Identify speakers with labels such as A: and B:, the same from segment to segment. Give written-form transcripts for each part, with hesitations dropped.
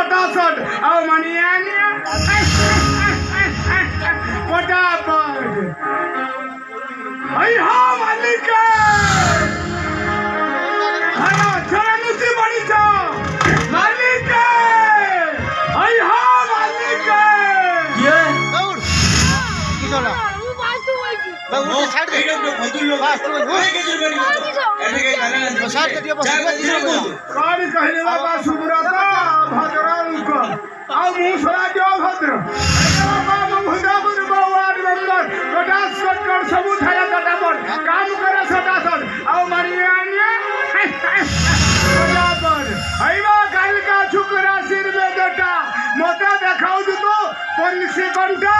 A: सटासट आओ मानिया फटाफट आई हा मालिक खाना चलानुची बढीछ मालिक आई हा मालिक
B: ये
A: मत देखा पॉलिसी घंटा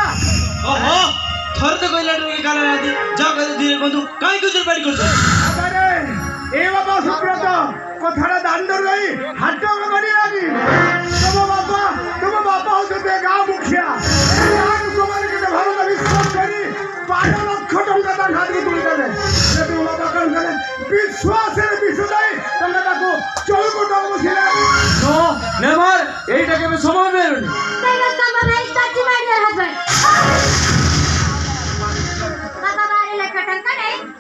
B: थर तो कोई लड़ रही काला राती जाओ कहते धीरे बंधु काहे कुछ बारी करछो
A: अरे ए बाबा सुब्रत कथारा दांडर रही हाट करी आनी तुम बाबा होते गांव मुखिया गांव कुमार के भारत विश्वास करी 12 लाख टंका ता हाथ में तुली देले से तुम बाबा कन करे विश्वास रे विश्वास तुमने ताको 14 कोटी बसिला
B: नो नेवर एटा के समय बेरुनी
C: तेरा काम नहीं स्टार्ट मार हस्बैंड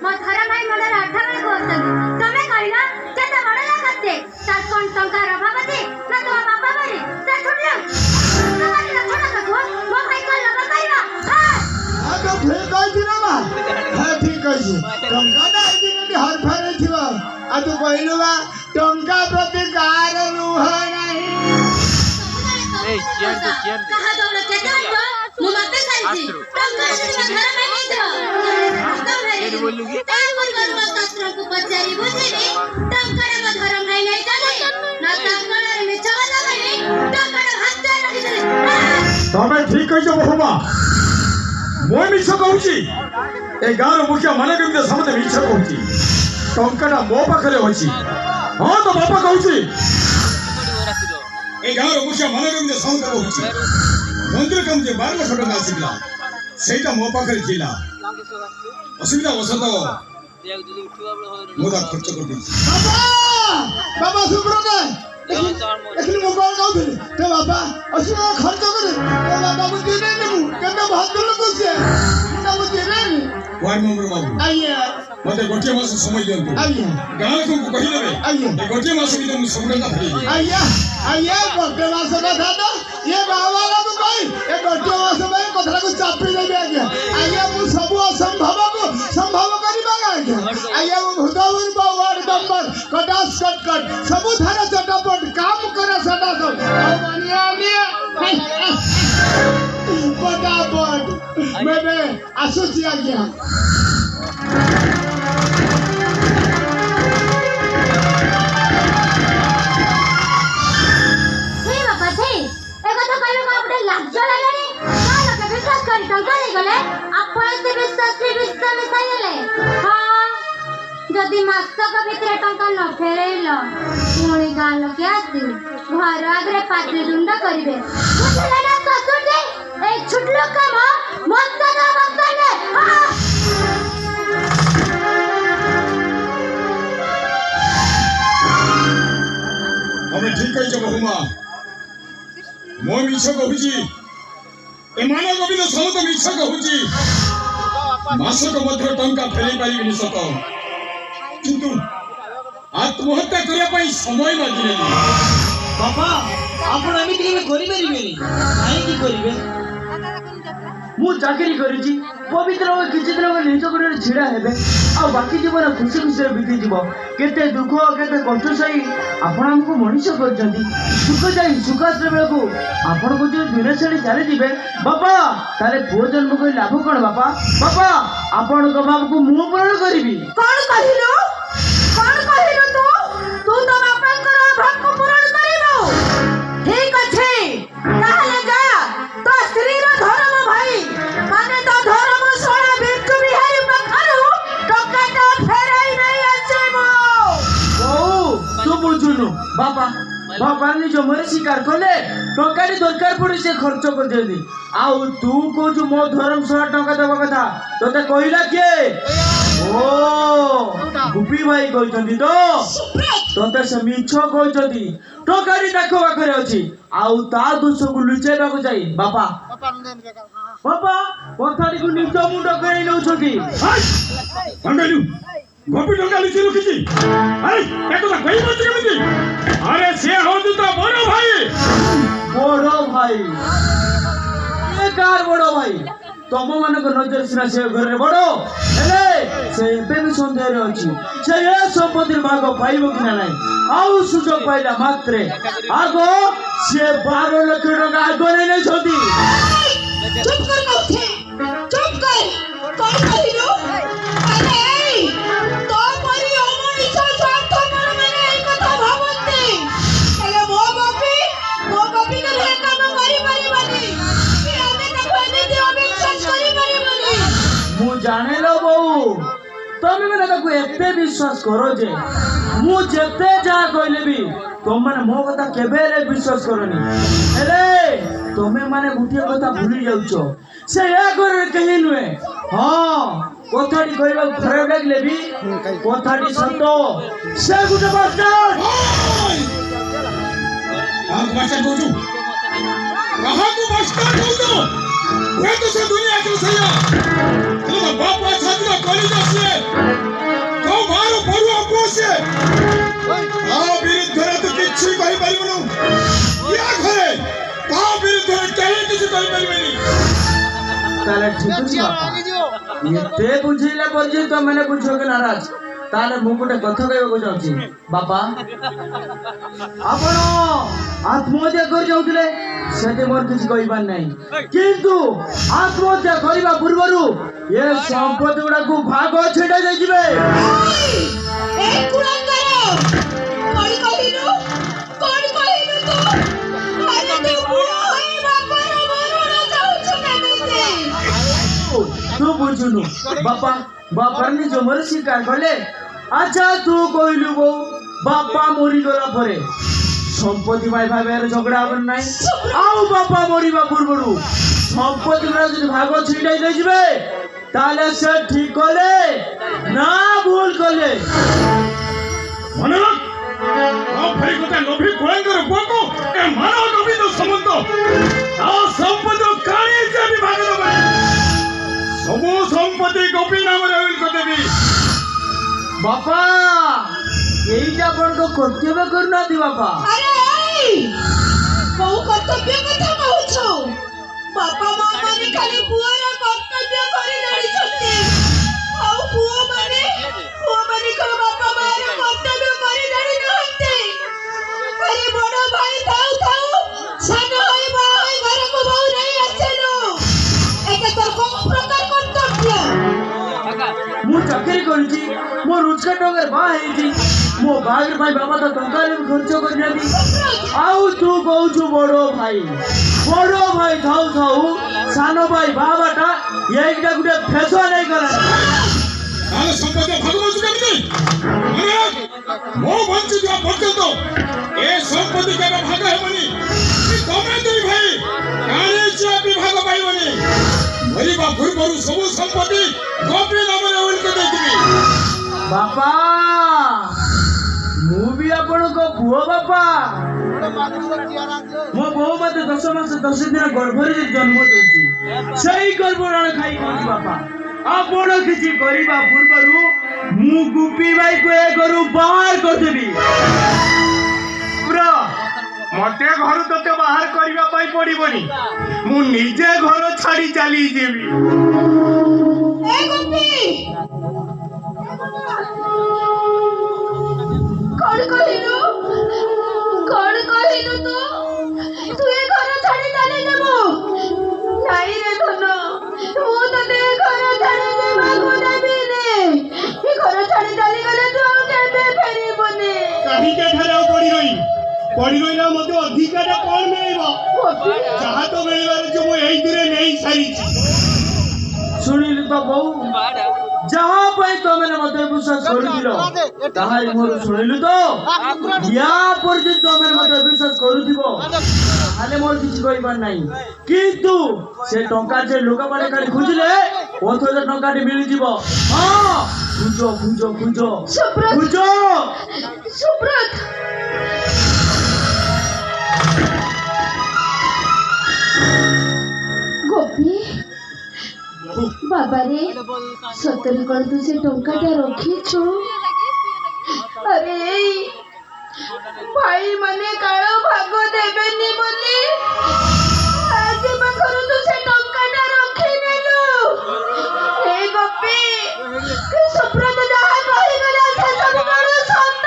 C: मो धरम भाई मोडर 8 बळे कोसत तमे कहिला केते बडे लागते तार कोन टंका अभाव अछि ना तो बाबा बारे से छुटले तमारी ना छोटा को मो भाई को लगा कहिला
A: आ तो फेर कहि दिना बा हां ठीक कहि टंका ना दिन हर फेरे थिबा आ तू कहिलु बा टंका प्रति कार रुह नाही
C: ए चेयर कहा दोले केते बा मो माते साइजी टंका से घर में नहीं दो बोलूंगी को पचारी बुझेनी टंकारे को धरम भाई नहीं जाने ना टंकारे में चला गई टंकारे हाथ दे रखी चले
A: तमे ठीक कहियो बहुमा मोय मिछ कहूची ए गार मुखिया मन केमते समते मिछ कहूची टंकाटा मो पाखरे होची हां तो बापा कहूची ए गार मुखिया मन केमते समते कहूची मंदिर कम जे 12 वर्ष टंका सिगला सेटा मो पाखरे थिला असुविधा वसत मोदा खर्च कर दी बाबा बाबा सुब्रत एखनी मो कोन कहू ते बाबा असुविधा खर्च कर ए बाबा मु दिने ने मु केते भाग लोक से मुंडा मु दिने ने वार्ड मेंबर बाबू आइया मते गोटे मास समय दियंतु आइया गां को कहि देबे आइया ए गोटे मास भीतर मु सुब्रत फेरी आइया आइया गोटे मास कथा तो ये बाबा ला तू कहि ए गोटे मास में कथा को चापी देबे आइया आइया मु सब असंभव को संभव करिबा आइया आइया मु भूतावर वार्ड नंबर कटास कट सब थारा चटपट काम करे सदा सब मानिया मिया फटाफट मैं आसुची आइया
C: जदि मासक भितर टंका न फेरैल पुणी गाँ लोके आसी घर आगे पाटी दुंड करिवे बुझले ना ससुर जी ए छुटलो काम मत ना बसने
A: हमें ठीक कहि जब बहुमा मो मिछ कहूची ए मानव गोविंद समत मिछ कहूची मासक मध्य टंका फेरै पारिबिनी सत किंतु आत्महत्या करिया पई समय मागिले
B: बाबा आपण एमिति केबे करि परिबेनी काहे की करिवे मु चाकरी करिची पवित्र हो किछि दिन निज गोरे छिड़ा हेबे आ बाकी जीवन खुशी खुशी बीती जीव केते दुख केते कष्ट सही आपण हमको मनुष्य करजंती सुख जाई सुखास्त्र बेलको आपण को जो दिन छाड़ी चली जीवे बाबा तारे पुओ जन्म को लाभ कोन बाबा बाबा आपण को बाप को मुंह पूर्ण करबी
C: कोन कहिलो तू तो बापा करो भाग को पूर्ण करिवो ठीक अछि ताले जा तो स्त्री रो धर्म भाई माने तो धर्म सोना बिल्कुल बिहारी पखरु टकाटा फेराई नहीं आछेबो
B: ओ तू बुझुनु बाबा बाबा निज मरे स्वीकार कले टकाटी दरकार पड़ी से खर्च कर देदी आउ तू को जो मो धर्मशाला टका देबा कथा तोते कहिला के ओ गुपी भाई कहतंती तो ତତେ ସେ ମିଛ କହିଛନ୍ତି ଟଙ୍କାଟି ତାଙ୍କ ପାଖରେ ଅଛି ଆଉ ତା ଦୋଷକୁ ଲୁଚେଇବାକୁ ଯାଇ ବାପା ବାପା କଥାଟିକୁ ନିଜ ମୁଣ୍ଡ କରି ନେଉଛନ୍ତି।
D: ଗୋପୀ ଟଙ୍କା ଲୁଚି ରଖିଛି। ଆରେ ସେ ହଉଛି ତ ବଡ ଭାଇ।
B: ବଡ ଭାଇ ଏ କାହାର ବଡ ଭାଇ? ତମ ମାନଙ୍କ ନଜର ସିନା ସେ ଘରେ ବଡ ହେଲେ ସେ ଏବେ ବି ସନ୍ଦେହରେ ଅଛି ସେ ଏ ସମ୍ପତ୍ତିର ଭାଗ ପାଇବ କି ନା ନାହିଁ। ଆଉ ସୁଯୋଗ ପାଇଲା ମାତ୍ରେ ଆଗ ସେ 12 ଲକ୍ଷ ଟଙ୍କା ଆଗ ନେଇ ନେଇଛନ୍ତି।
C: চুপ কর কওছে চুপ কর কোন কহিলো আরে তোর পরি অমনিষ স্বার্থ মানে এই কথা ভাবতে তাহলে মো বাপি কে হে কাম করি পারিবানি কি আমি তাকে এমনি অবিশ্বাস করি পারিবানি।
B: ମୁଁ ଜାଣିଲ ବୋଉ ତମେ ମାନେ ତାକୁ ଏତେ ବିଶ୍ୱାସ କର ଯେ ମୁଁ ଯେତେ ଯାହା କହିଲେ ବି ତମେ ମାନେ ମୋ କଥା କେବେ ହେଲେ ବିଶ୍ୱାସ କରନି। ହେଲେ ତମେ ମାନେ ଗୋଟିଏ କଥା ଭୁଲି ଯାଉଛ ସେ ଏ ଘରରେ କେହି ନୁହେଁ। ହଁ କଥାଟି କହିବାକୁ ଖରାପ ଲାଗିଲେ ବି କଥାଟି ସତ ସେ ଗୋଟେ ବାସ୍ତାର୍ଡ।
D: କାହାକୁ ବାସ୍ତାର୍ଡ କହୁଛୁ? କାହାକୁ ବାସ୍ତାର୍ଡ କହୁଛୁ? ହୁଏତ ସେ ଦୁନିଆକୁ ସେଇଆ ତମ ବାପ ଛାତ୍ର କଲିଜା ସିଏ ତୋ ମାର ପରୁଆ ପୁଅ ସିଏ ତା ବିରୁଦ୍ଧରେ ତୁ କିଛି କହିପାରିବୁନୁ। ୟା ଘରେ ତା ବିରୁଦ୍ଧରେ କେହି କିଛି କହିପାରିବେନି।
B: ତାହେଲେ ଠିକ ଅଛି ବାପା ଏତେ ବୁଝେଇଲା ପରେ ଯେ ତମେ ମାନେ ବୁଝିବ କି ନାରାଜ ତାହେଲେ ମୁଁ ଗୋଟେ କଥା କହିବାକୁ ଚାହୁଁଛି। ବାପା ଆପଣ ଆତ୍ମହତ୍ୟା କରି ଯାଉଥିଲେ ସେଠି ମୋର କିଛି କହିବାର ନାହିଁ କିନ୍ତୁ ଆତ୍ମହତ୍ୟା କରିବା ପୂର୍ବରୁ ଏ ସମ୍ପତ୍ତି ଗୁଡାକୁ ଭାଗ ଛିଣ୍ଡାଇ ଦେଇଯିବେ।
C: এই কুলাঙ্গার কোন কহিলো তু আরে তুই বুড়ো হয়ে বাবার মরণ যাউছ কেমতে
B: ତୁ ବୁଝୁନୁ ବାପା ବାପାର ନିଜ ମୋର ସ୍ୱୀକାର କଲେ। ଆଚ୍ଛା ତୁ କହିଲୁ ବୋଉ ବାପା ମରିଗଲା ପରେ ସମ୍ପତ୍ତି ପାଇ ଭାଗରେ ଝଗଡା ହବ ନାହିଁ ଆଉ ବାପା ମରିବା ପୂର୍ବରୁ ସମ୍ପତ୍ତି ଗୁଡା ଯଦି ଭାଗ ଛିଣ୍ଡାଇ ଦେଇଯିବେ ତାହେଲେ ସେ ଠିକ କଲେ ନା ଭୁଲ କଲେ?
D: ମନେ ରଖ ତା ଭାଇ ଗୋଟେ ଲୋଭୀ କୁଳାଙ୍ଗର ପୁଅକୁ ଏ ମାନବ ନବୀନ ସମ୍ବନ୍ଧ ତା ସମ୍ପତ୍ତି କାଣି ଯେ ବିଭାଗ ଦେବେ ସବୁ ସମ୍ପତ୍ତି ଗୋପୀ ନାମରେ ଉଇଲ କରିଦେବି।
B: ବାପା এইটা ଆପଣଙ୍କ କର୍ତ୍ତବ୍ୟ କରୁନାହାନ୍ତି ବାପା।
C: আরে কোন কর্তব্য কথা কହୁছ? বাবা মা মানে খালি পুয়ার কর্তব্য করে জানিছন্তি ଆଉ ପୁଅ ମାନେ କୋ ବାପା ମାର କର୍ତ୍ତବ୍ୟ କରି ଜାଣି ନାହାନ୍ତି। ଆରେ ବଡ ଭାଇ ଥାଉ ସାନ ଭାଇ ବାହା ହୋଇ ଘରକୁ ବୋହୁ ନେଇ ଆସିଲୁ ଏତେ ତୋର କୋଉ ପ୍ରକାର କର୍ତ୍ତବ୍ୟ?
B: ମୁଁ ଚାକିରି କରିଛି ମୋ ରୋଜଗାର ଟଙ୍କାରେ ବାହା ହେଇଛି ମୋ ବାହାଘର ପାଇଁ ବାବା ତ ଟଙ୍କାରେ ବି ଖର୍ଚ୍ଚ କରିନାହାନ୍ତି ଆଉ ତୁ କହୁଛୁ ବଡ ଭାଇ ଥାଉ ସାନ ଭାଇ ବାବାଟା ଏଇଟା ଗୋଟେ ଫେସନ ହେଇଗଲାଣି।
D: ତାହେଲେ ସମ୍ପତ୍ତି ଭାଗ ବଞ୍ଚୁ କେମିତି? ମୁଁ ବଞ୍ଚିଥିବା ପର୍ଯ୍ୟନ୍ତ ଏ ସମ୍ପତ୍ତି କେବେ ଭାଗ ହେବନି। ତମେ ଦୁଇ ଭାଇ କାଳେ ସିଏ ବିଭାଗ ପାଇବନି। ମରିବା ପୂର୍ବରୁ ସବୁ ସମ୍ପତ୍ତି ଗୋପୀ ନାମରେ ଉଇଲ କରିଦେଇଥିବି।
B: ବାପା ମୁଁ ବି ଆପଣଙ୍କ ପୁଅ ବାପା। ମୋ ବୋଉ ମତେ 10 ମାସ 10 ଦିନ ଗର୍ଭରେ ଜନ୍ମ ଦେଇଛି ସେଇ ଗର୍ଭରାଣ ଖାଇ କହୁଛି ବାପା ଆପଣ କିଛି କରିବା ପୂର୍ବରୁ ମୁଁ ଗୁପି ଭାଇକୁ ଏ ଘରୁ ବାହାର କରିଦେବି।
D: ମତେ ଘରୁ ତତେ ବାହାର କରିବା ପାଇଁ ପଡିବନି ମୁଁ ନିଜେ ଘର ଛାଡି ଚାଲିଯିବି।
C: ଏ ଗୋପୀ କଣ କହିଲୁ ତୁ ଏ ଘର ଛାଡି ଚାଲି ଯିବୁ? ନାଇଁ ରେ ଧନ ମୁଁ ତତେ ଏ ଘର ଛାଡି ଯିବାକୁ ଦେବିନି। ଏ ଘର ଛାଡି ଚାଲିଗଲେ ତୁ ଆଉ କେବେ ଫେରିବୁନି।
D: କାହିଁକି ଏଠାରେ ଆଉ ପଡି ରହିଲା ମତେ ଅଧିକାଟା କଣ ମିଳିବ? ଯାହା ତ ମିଳିବାର ଯେ ମୁଁ ଏଇଥିରେ ନେଇ ସାରିଛି।
B: ଶୁଣିଲି ତ ବୋଉ ଯାହା ପାଇଁ ତମେ ମତେ ବିଶ୍ୱାସ କରୁଥିଲ ତାହା ମୋର ଶୁଣିଲୁ ତ ୟା ପର୍ଯ୍ୟନ୍ତ ତମେ ମତେ ବିଶ୍ୱାସ କରୁଥିବ ତାହେଲେ ମୋର କିଛି କହିବାର ନାହିଁ କିନ୍ତୁ ସେ ଟଙ୍କା ଯେ ଲୋକମାନେ କାଲି ଖୋଜିଲେ 5000 ଟଙ୍କାଟି ମିଳିଯିବ। ହଁ খুঁজো খুঁজো খুঁজো
C: সুব্রত
B: খুঁজো
C: সুব্রত ଗୋପୀ ବାବାରେ ସତରେ କଣ ତୁ ସେ ଟଙ୍କାଟା ରଖିଛୁ? ଆରେ ଏଇ ଭାଇ ମାନେ କାଳ ଭାଗ ଦେବେନି ବୋଲି ଆଜି ପାଖରୁ ତୁ ସେ ଟଙ୍କାଟା ରଖିନେଲୁ। ହେ ଗୋପୀ ସୁବ୍ରତ ଯାହା କହିଗଲା ସେ ସବୁ କଣ ସତ?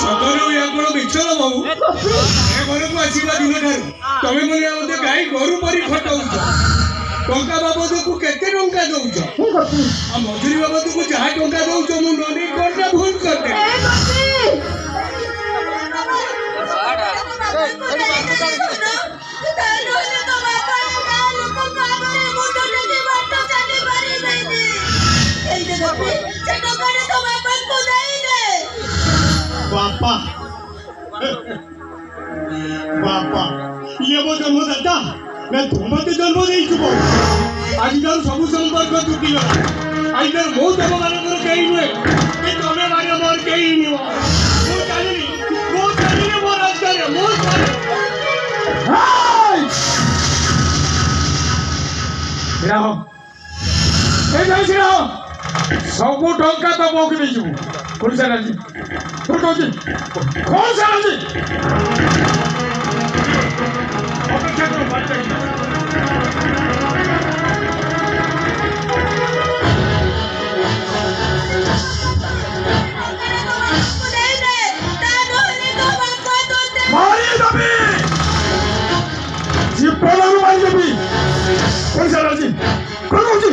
D: ସତରୁ ଏହା କଣ ମିଛ ଲୋ ବାବୁ?
C: ଗୋପୀ
D: ଏ ଘରକୁ ଆସିବା ଦିନଠାରୁ ତମେ ମାନେ ମୋତେ ଗାଈ ଗୋରୁ ପରି ଖଟଉଛ। ଟଙ୍କା ବାବଦକୁ କେତେ ଟଙ୍କା ଦଉଛ?
C: ହେ ଗୋପୀ
D: ଆଉ ମଜୁରୀ ବାବଦକୁ ଯାହା ଟଙ୍କା ଦଉଛ ମୁଁ ନନେଇ କଣଟା ଭୁଲ କରିଦେଲି?
C: ହେ ଗୋପୀ
A: बापा बापा ये वो जन्मदाता मैं तुम्हें जन्म नहीं आजकल सब संपर्क तुटी गला आजकल मो तम मानकर कहीं नुहे कि तमे मारे मोर कहीं नुह मो चाली मो रास्ता रे मो
D: ରହ ଏ ଯାଉଛି ରହ ସବୁ ଟଙ୍କା ତ ମୋକୁ ନେଇଯିବୁ କୋଉଠି ଚାଲିଛି କୋଉଠି କହୁଛି କଣ ଚାଲିଛି ଅପେକ୍ଷା କର ମାରିଦେବି ଜୀବନରୁ ମାରିଦେବି କୋଉଠି ଚାଲିଛି କଣ କହୁଛି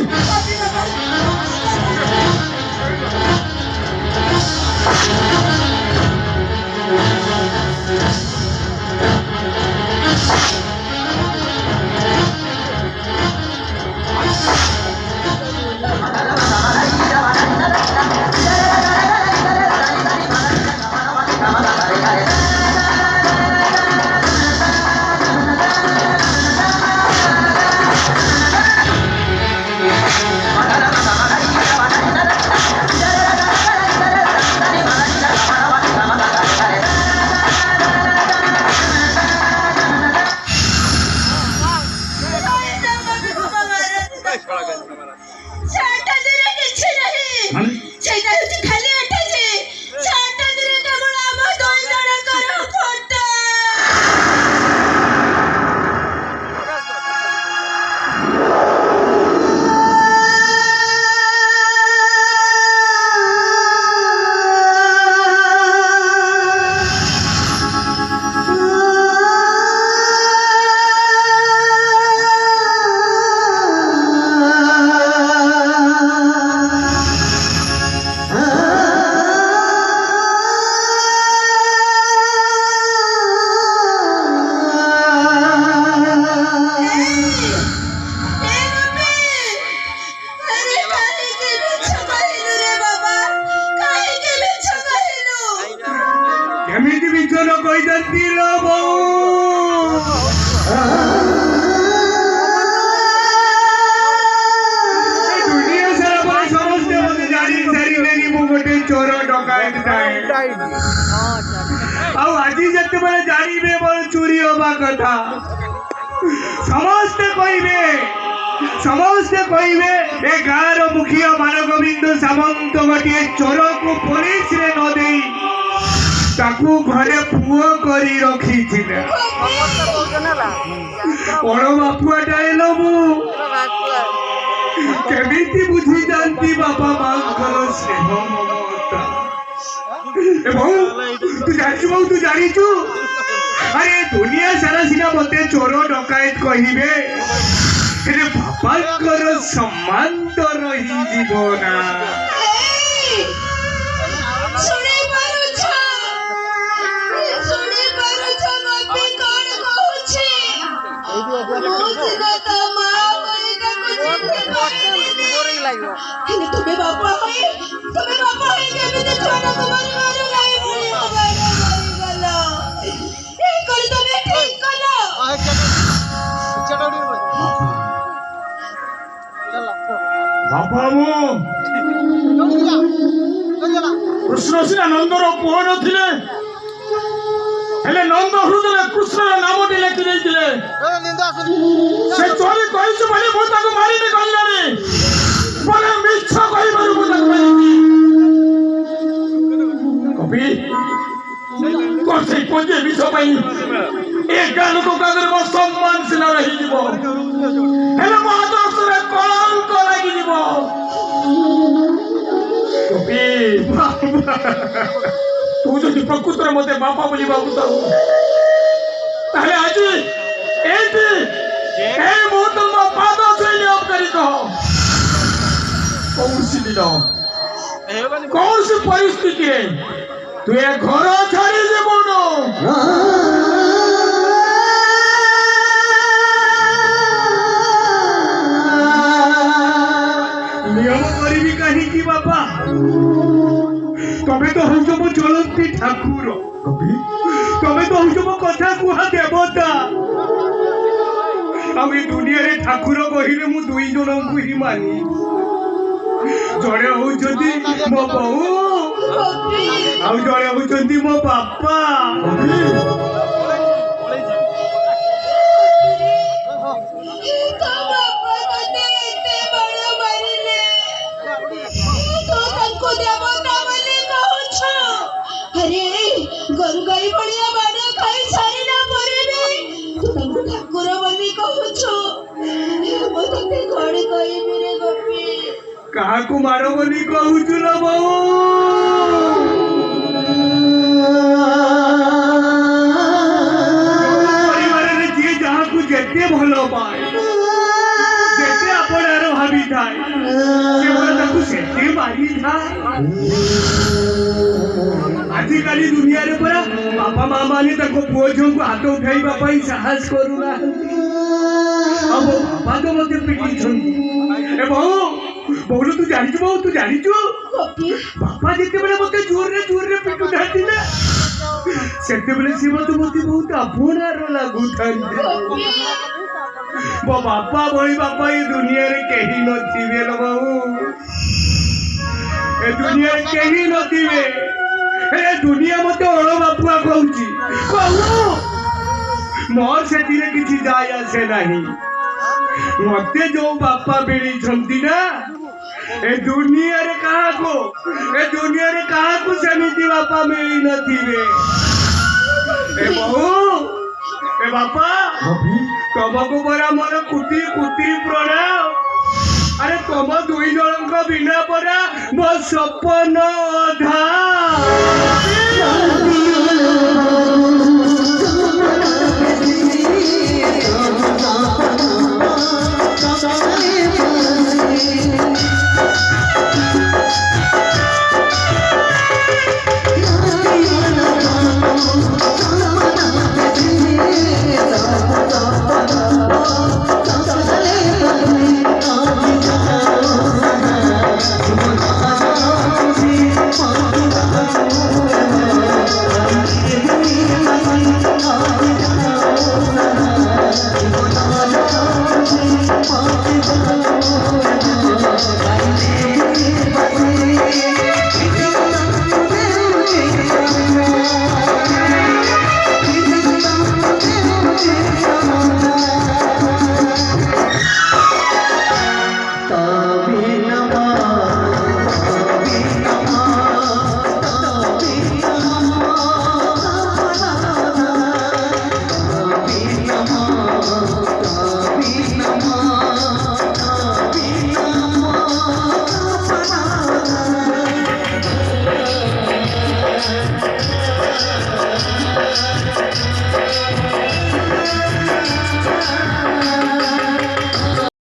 D: କେମିତି ବିଛନ କହିଛନ୍ତି ଲୋ ବୋଉ ଦୁନିଆ ସାରା ପାଇଁ ସମସ୍ତେ ମୋତେ ଜାଣି ସାରିଲେଣି ମୁଁ ଗୋଟେ ଚୋର ଡକାୟତଟାଏ ଆଉ ଆଜି ଯେତେବେଳେ ଜାଣିବେ ମୋର ଚୋରି ହବା କଥା ସମସ୍ତେ କହିବେ ଏ ଗାଁର ମୁଖିଆ ମାନଗୋବିନ୍ଦ ସାମନ୍ତ ଗୋଟିଏ ଚୋରକୁ ପୋଲିସରେ ନ ଦେଇ ତାକୁ ଘରେ ପୁଅ କରି ରଖିଥିଲେ ବଡ଼ ବାପୁଆଟା ହେଲ ମୁଁ କେମିତି ବୁଝିଯାନ୍ତି ବାପା ମାଙ୍କର ସ୍ନେହ ମମତା ଏବଂ ତୁ ଜାଣିଛୁ ଆରେ ଦୁନିଆ ସାରା ସିନା ମତେ ଚୋର ଡକାୟତ କହିବେ ହେଲେ ବାପାଙ୍କର ସମ୍ମାନ ତ ରହିଯିବ ନା
C: तुम्हें बापा है केमिति छोरा को मारी मारू गाई भूली मारी गलो ए कर तुम्हें ठीक कलो
D: बापा मो कृष्ण सीना नंदर पुओ नथिले हेले नंद हृदय कृष्ण नामटी लेखि देइथिले से चोरी कहिछु बोली मु ताको मारि दे गल्लानी बोले मिछ कहि मारु मु ताको मारि कपि कोसे कोजे मिछ पई एक गान को कागर मो सम्मान सिना रही जीवो हेले मो आदर्श रे कलंक लागि जीवो तू जो प्रकृतर मत बापा बोली बाबू ताहले आज एटी ए मुहूर्त मो पाद छुईले अपकरी कह कौन सी दिन कौन सी परिस्थिति रे तू ए घर छाड़ी जीवनो नियम करी कहीं की बापा तमे तो हूँ मो चलती ठाकुर तमे तो हूँ मो कथा कुहा देवता आउ ए दुनिया रे ठाकुर कहिले मु दुई जन को ही मानी जड़े होउछंती मो बहु आउ जड़े होउछंती मो बापा
C: गरु गाई भलिया बाड़ खाई सारिला परे भी तू तमको ठाकुर बोली कहूछु मो तते कोड कहबी रे गोपी
D: कहा को मारो बोली कहूछु लो बहु परिवार रे जे जहां को जेते भलो पाए जेते आपणार भाबी थाए से मोर ताकू सेते मारी था आजिकाली दुनिया रे परा बापा मामा ने तको पुओ झो को हाथ उठाई बापा ही साहस करूना अब बापा तो मते पिटी छंती ए बहु बहु तू जानी छु बापा जेते बेले मते जोर रे पिटू ढाती ना सेते बेले से मते बहुत अपनार लागू थांती वो बापा बोली बापा ये दुनिया रे केही नथिबे लो बहु ए दुनिया रे केही नथिबे ए दुनिया मते ओळो बापुआ कहूची कहू मोर सेतिरे किछि जाय आसे नाही मते जो बापा बेली छंती ना ए दुनिया रे कहा को समिति बापा मिली नथिबे ए बहु ए बापा तमको बरा मोर कुटी प्रणाम अरे तुम दुई जन बिना परा मो सपन अधा